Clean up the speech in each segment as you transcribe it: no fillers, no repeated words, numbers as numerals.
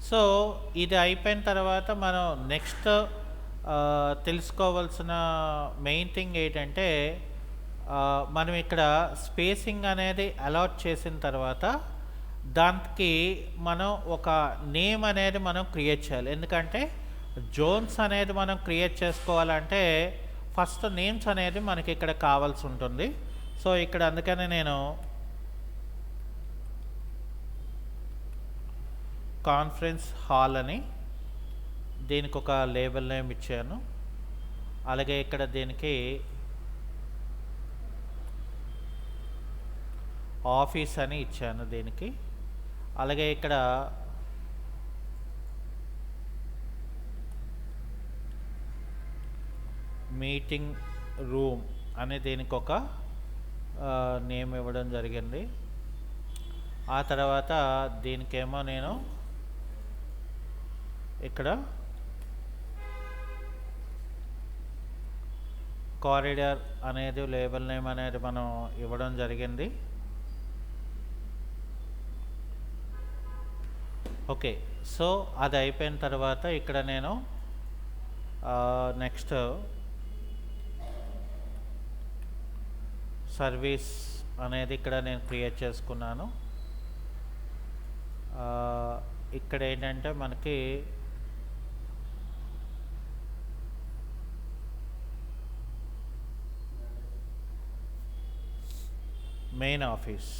So ఇది అయిపోయిన తర్వాత మనం నెక్స్ట్ తెలుసుకోవాల్సిన మెయిన్ థింగ్ ఏంటంటే మనం ఇక్కడ స్పేసింగ్ అనేది అలాట్ చేసిన తర్వాత దానికి మనం ఒక నేమ్ అనేది మనం క్రియేట్ చేయాలి. ఎందుకంటే జోన్స్ అనేది మనం క్రియేట్ చేసుకోవాలంటే ఫస్ట్ నేమ్స్ అనేది మనకి ఇక్కడ కావాల్సి ఉంటుంది. సో ఇక్కడ అందుకనే నేను కాన్ఫరెన్స్ హాల్ అని దీనికి ఒక లేబుల్ నేమ్ ఇచ్చాను. అలాగే ఇక్కడ దీనికి ఆఫీస్ అని ఇచ్చాను దీనికి. అలాగే ఇక్కడ మీటింగ్ రూమ్ అనే దీనికి ఒక నేమ్ ఇవ్వడం జరిగింది. ఆ తర్వాత దీనికేమో నేను ఇక్కడ కారిడార్ అనేది లేబుల్ నేమ్ అనేది మనం ఇవ్వడం జరిగింది. ఓకే, సో అది అయిపోయిన తర్వాత ఇక్కడ నేను నెక్స్ట్ సర్వీస్ అనేది ఇక్కడ నేను క్రియేట్ చేసుకున్నాను. ఇక్కడ ఏంటంటే మనకి మెయిన్ ఆఫీస్,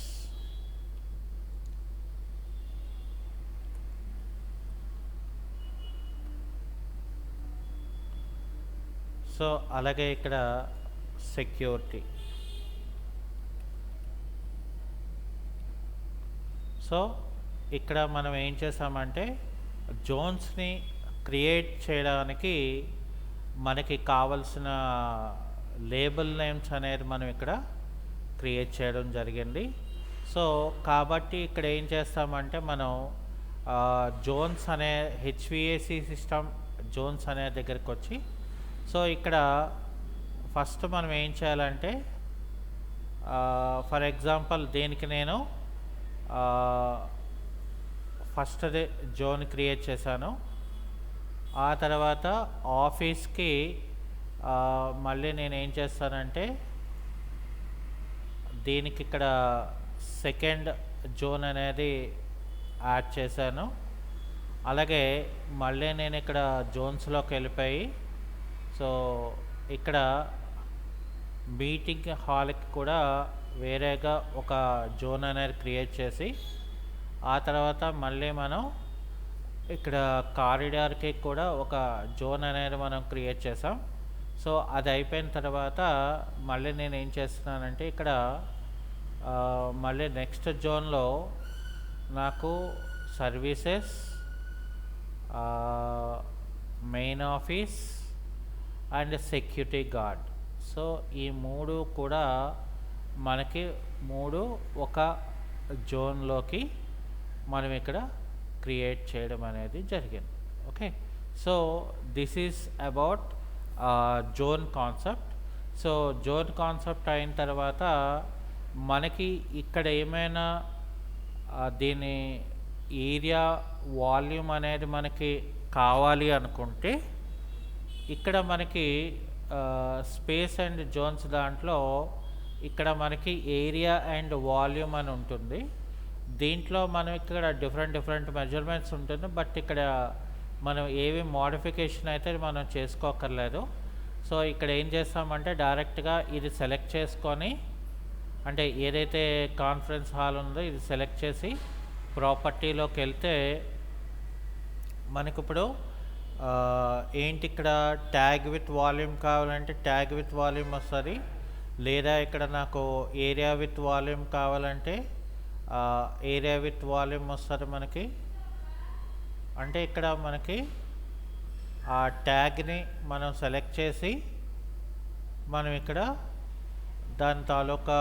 సో అలాగే ఇక్కడ సెక్యూరిటీ. సో ఇక్కడ మనం ఏం చేసామంటే జోన్స్ని క్రియేట్ చేయడానికి మనకి కావలసిన లేబుల్ నేమ్స్ అనేది మనం ఇక్కడ క్రియేట్ చేయడం జరిగింది. సో కాబట్టి ఇక్కడ ఏం చేస్తామంటే మనం జోన్స్ అనే హెచ్విఏసి సిస్టమ్ జోన్స్ అనే దగ్గరికి వచ్చి, సో ఇక్కడ ఫస్ట్ మనం ఏం చేయాలంటే ఫర్ ఎగ్జాంపుల్ దీనికి నేను ఫస్ట్ జోన్ క్రియేట్ చేశాను. ఆ తర్వాత ఆఫీస్కి మళ్ళీ నేను ఏం చేస్తానంటే దీనికి ఇక్కడ సెకండ్ జోన్ అనేది యాడ్ చేశాను. అలాగే మళ్ళీ నేను ఇక్కడ జోన్స్లోకి వెళ్ళిపోయి, సో ఇక్కడ మీటింగ్ హాల్కి కూడా వేరేగా ఒక జోన్ అనేది క్రియేట్ చేసి, ఆ తర్వాత మళ్ళీ మనం ఇక్కడ కారిడార్కి కూడా ఒక జోన్ అనేది మనం క్రియేట్ చేసాం. సో అది అయిపోయిన తర్వాత మళ్ళీ నేను ఏం చేస్తున్నానంటే ఇక్కడ మళ్ళీ నెక్స్ట్ జోన్లో నాకు services, main office and security guard, so ఈ మూడు కూడా మనకి ఒక జోన్లోకి మనం ఇక్కడ క్రియేట్ చేయడం అనేది జరిగింది. Okay, so this is about zone concept. So zone concept అయిన తర్వాత మనకి ఇక్కడ ఏమైనా దీని ఏరియా వాల్యూమ్ అనేది మనకి కావాలి అనుకుంటే ఇక్కడ మనకి స్పేస్ అండ్ జోన్స్ దాంట్లో ఇక్కడ మనకి ఏరియా అండ్ వాల్యూమ్ అని ఉంటుంది. దీంట్లో మనం ఇక్కడ డిఫరెంట్ మెజర్మెంట్స్ ఉంటుంది, బట్ ఇక్కడ మనం ఏవి మోడిఫికేషన్ అయితే మనం చేసుకోకర్లేదు. సో ఇక్కడ ఏం చేస్తామంటే డైరెక్ట్గా ఇది సెలెక్ట్ చేసుకొని, అంటే ఏదైతే కాన్ఫరెన్స్ హాల్ ఉందో ఇది సెలెక్ట్ చేసి ప్రాపర్టీలోకి వెళ్తే మనకి ఇప్పుడు ఏంటి ఇక్కడ ట్యాగ్ విత్ వాల్యూమ్ కావాలంటే ట్యాగ్ విత్ వాల్యూమ్ వస్తుంది, లేదా ఇక్కడ నాకు ఏరియా విత్ వాల్యూమ్ కావాలంటే ఏరియా విత్ వాల్యూమ్ వస్తుంది మనకి. అంటే ఇక్కడ మనకి ఆ ట్యాగ్ని మనం సెలెక్ట్ చేసి మనం ఇక్కడ దాని తాలూకా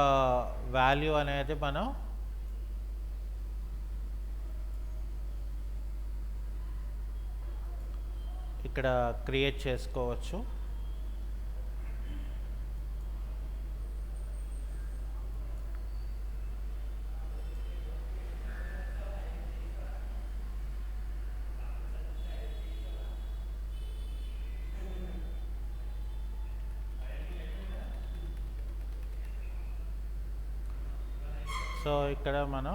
వాల్యూ అనేది మనం ఇక్కడ క్రియేట్ చేసుకోవచ్చు. సో ఇక్కడ మనం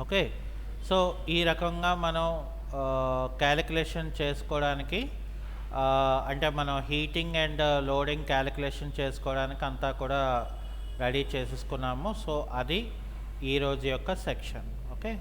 ఓకే. సో ఈ రకంగా మనం క్యాలిక్యులేషన్ చేసుకోవడానికి అంటే మనం హీటింగ్ అండ్ లోడింగ్ క్యాలిక్యులేషన్ చేసుకోవడానికి అంతా కూడా రెడీ చేసేసుకున్నాము. సో అది ఈరోజు యొక్క సెక్షన్. ఓకే.